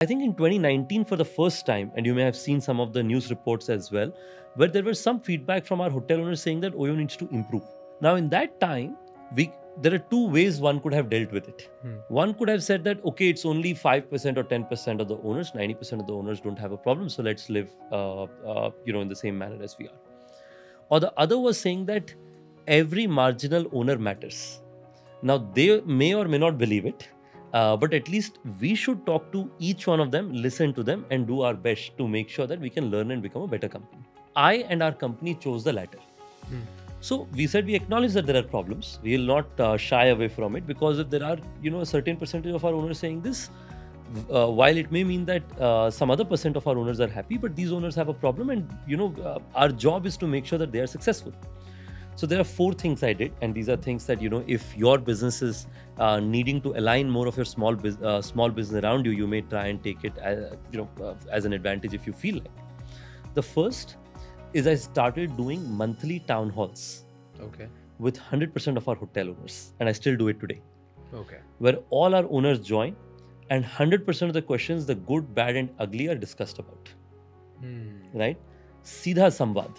I think in 2019 for the first time, and you may have seen some of the news reports as well, where there was some feedback from our hotel owners saying that Oyo needs to improve. Now in that time, there are two ways one could have dealt with it. One could have said that, okay, it's only 5% or 10% of the owners, 90% of the owners don't have a problem, so let's live in the same manner as we are. Or the other was saying that every marginal owner matters. Now they may or may not believe it, but at least we should talk to each one of them, listen to them, and do our best to make sure that we can learn and become a better company. I and our company chose the latter. So we said we acknowledge that there are problems. We will not shy away from it, because if there are a certain percentage of our owners saying this, while it may mean that some other percent of our owners are happy, but these owners have a problem, and our job is to make sure that they are successful. So there are 4 things I did, and these are things that if your business is needing to align more of your small business around you, you may try and take it as an advantage if you feel like. The first is I started doing monthly town halls. Okay. With 100% of our hotel owners, and I still do it today. Okay. Where all our owners join, and 100% of the questions, the good, bad, and ugly, are discussed about. Right? Seedha Samvad,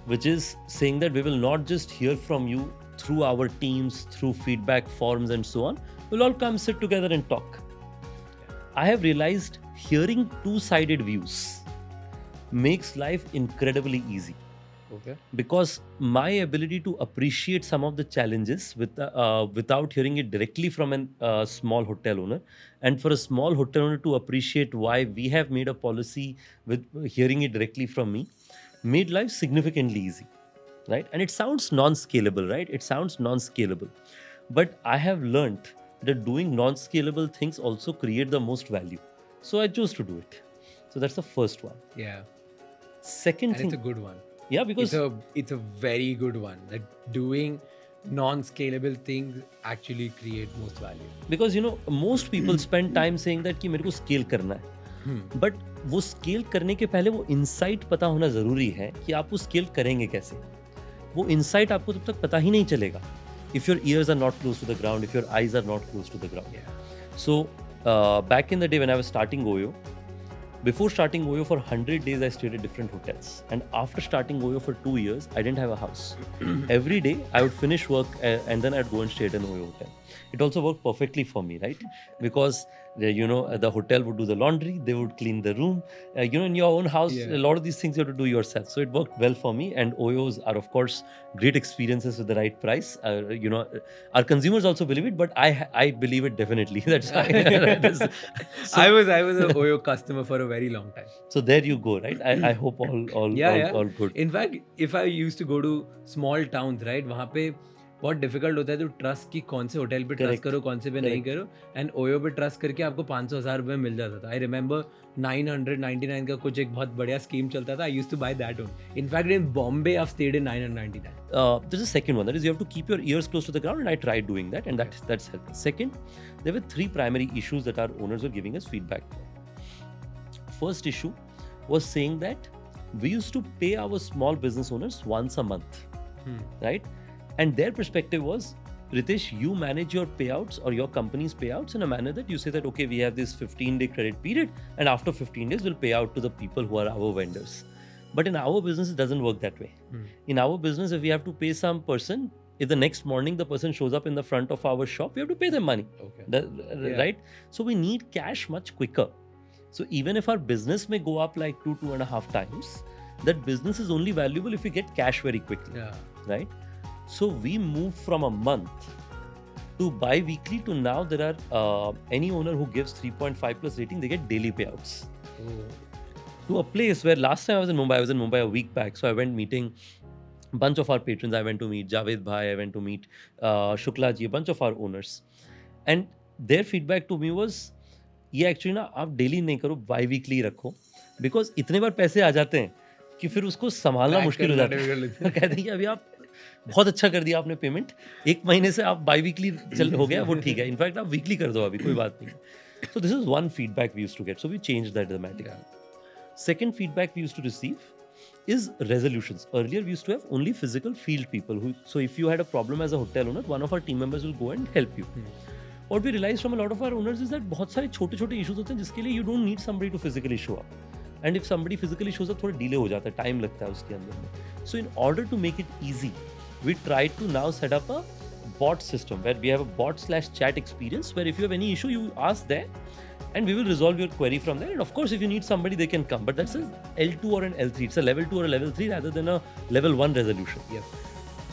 which is saying that we will not just hear from you through our teams, through feedback forms and so on. We'll all come sit together and talk. I have realized hearing two-sided views makes life incredibly easy. Okay. Because my ability to appreciate some of the challenges without hearing it directly from a small hotel owner, and for a small hotel owner to appreciate why we have made a policy with hearing it directly from me, made life significantly easy, right? And it sounds non-scalable, right? It sounds non-scalable. But I have learned that doing non-scalable things also create the most value. So I chose to do it. So that's the first one. Yeah. Second thing. It's a good one. Yeah, because it's a very good one. That doing non-scalable things actually create most value. Because most people spend time saying that कि मेरे को scale करना है. But वो scale करने के पहले वो insight पता होना जरूरी है कि आप वो scale करेंगे कैसे. वो insight आपको तब तक पता ही नहीं चलेगा. If your ears are not close to the ground, if your eyes are not close to the ground. Yeah. So back in the day when I was starting Oyo, before starting Oyo for 100 days, I stayed at different hotels. And after starting Oyo for 2 years, I didn't have a house. Every day, I would finish work and then I'd go and stay at an Oyo hotel. It also worked perfectly for me, right? Because, the hotel would do the laundry, they would clean the room. In your own house, a lot of these things you have to do yourself. So it worked well for me. And Oyos are, of course, great experiences with the right price. Our consumers also believe it, but I believe it definitely. That's why. So, I was an Oyo customer for a very long time. So there you go, right? I hope all good. In fact, if I used to go to small towns, right, वहाँ पे बहुत difficult होता है तो trust की कौन से hotel पे ट्रस्ट करो, कौन से पे नहीं करो. एंड ओयो पे ट्रस्ट करके आपको 500,000 रुपये मिल जाता था. आई रिमेंबर 999 का कुछ एक बहुत बढ़िया स्कीम चलता था. I used to buy that one. In fact in Bombay I stayed in 999. There's a second one, that is you have to keep your ears close to the ground, and I tried doing that, and that's helped. Second, there were 3 primary issues that our owners were giving us feedback for. First issue was saying that we used to pay our small business owners once a month, right? And their perspective was, Ritesh, you manage your payouts or your company's payouts in a manner that you say that, okay, we have this 15-day credit period, and after 15 days, we'll pay out to the people who are our vendors. But in our business, it doesn't work that way. In our business, if we have to pay some person, if the next morning the person shows up in the front of our shop, we have to pay them money, right? So we need cash much quicker. So even if our business may go up like 2.5 times, that business is only valuable if we get cash very quickly, right? So we moved from a month to bi-weekly to now there are any owner who gives 3.5 plus rating, they get daily payouts. To a place where last time I was in Mumbai a week back. So I went meeting a bunch of our patrons. I went to meet Javed Bhai, I went to meet Shukla ji, a bunch of our owners. And their feedback to me was, ये actually ना आप daily नहीं करो, by weekly रखो, because इतने बार पैसे आ जाते हैं कि फिर उसको संभालना मुश्किल हो जाता है. कहते हैं कि अभी आप बहुत अच्छा कर दिया आपने पेमेंट, 1 महीने से आप बाई वीकली हो गया, वो ठीक है, इनफैक्ट आप वीकली कर दो, अभी कोई बात नहीं. So this is one feedback we used to get. So we changed that dramatically. Second feedback we used to receive is resolutions. Earlier we used to have only physical field people so if you had a problem as a hotel owner, one of our team members will go and help you. what we realize from a lot of our owners is that बहुत सारे छोटे छोटे issues होते हैं जिसके लिए you don't need somebody to physically show up. And if somebody physically shows up, थोड़ा delay हो जाता है, time लगता है उसके अंदर में. So in order to make it easy, we tried to now set up a bot system where we have a bot/chat experience where if you have any issue, you ask there and we will resolve your query from there. And of course, if you need somebody, they can come. But that's a L2 or an L3. It's a level 2 or a level 3 rather than a level 1 resolution. Yep.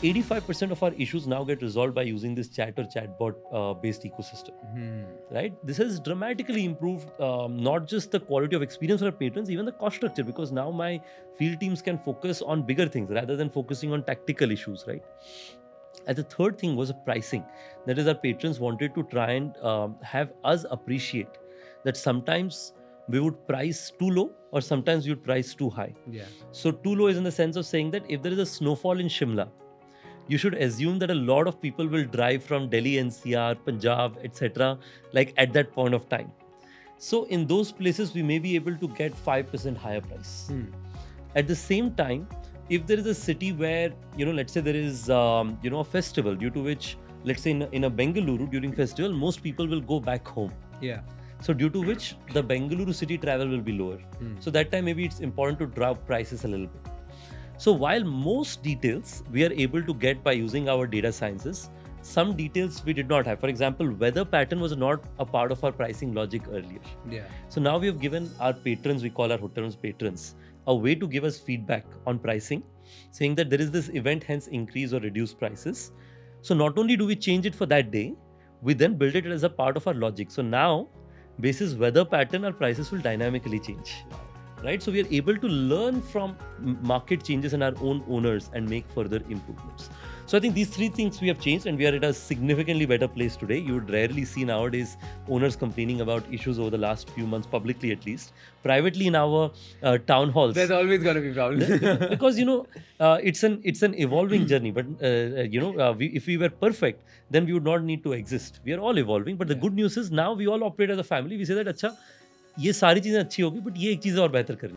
85% of our issues now get resolved by using this chat or chatbot based ecosystem. Right? This has dramatically improved not just the quality of experience for our patrons, even the cost structure, because now my field teams can focus on bigger things rather than focusing on tactical issues, right? And the third thing was pricing. That is, our patrons wanted to try and have us appreciate that sometimes we would price too low or sometimes we would price too high. Yeah. So too low is in the sense of saying that if there is a snowfall in Shimla, you should assume that a lot of people will drive from Delhi, NCR, Punjab, etc. like at that point of time. So in those places, we may be able to get 5% higher price. At the same time, if there is a city where, let's say there is, a festival due to which, let's say in a Bengaluru during festival, most people will go back home. Yeah. So due to which the Bengaluru city travel will be lower. So that time maybe it's important to drop prices a little bit. So while most details we are able to get by using our data sciences, some details we did not have. For example, weather pattern was not a part of our pricing logic earlier. Yeah. So now we have given our patrons, we call our hotels patrons, a way to give us feedback on pricing, saying that there is this event, hence increase or reduce prices. So not only do we change it for that day, we then build it as a part of our logic. So now, basis weather pattern, our prices will dynamically change. Right? So we are able to learn from market changes and our own owners and make further improvements. So I think these three things we have changed and we are at a significantly better place today. You would rarely see nowadays owners complaining about issues over the last few months, publicly at least. Privately in our town halls. There's always going to be problems. Because, it's an evolving journey. But, if we were perfect, then we would not need to exist. We are all evolving. But the good news is now we all operate as a family. We say that, अच्छा, ये सारी चीजें अच्छी होगी, but ये एक चीज और बेहतर करनी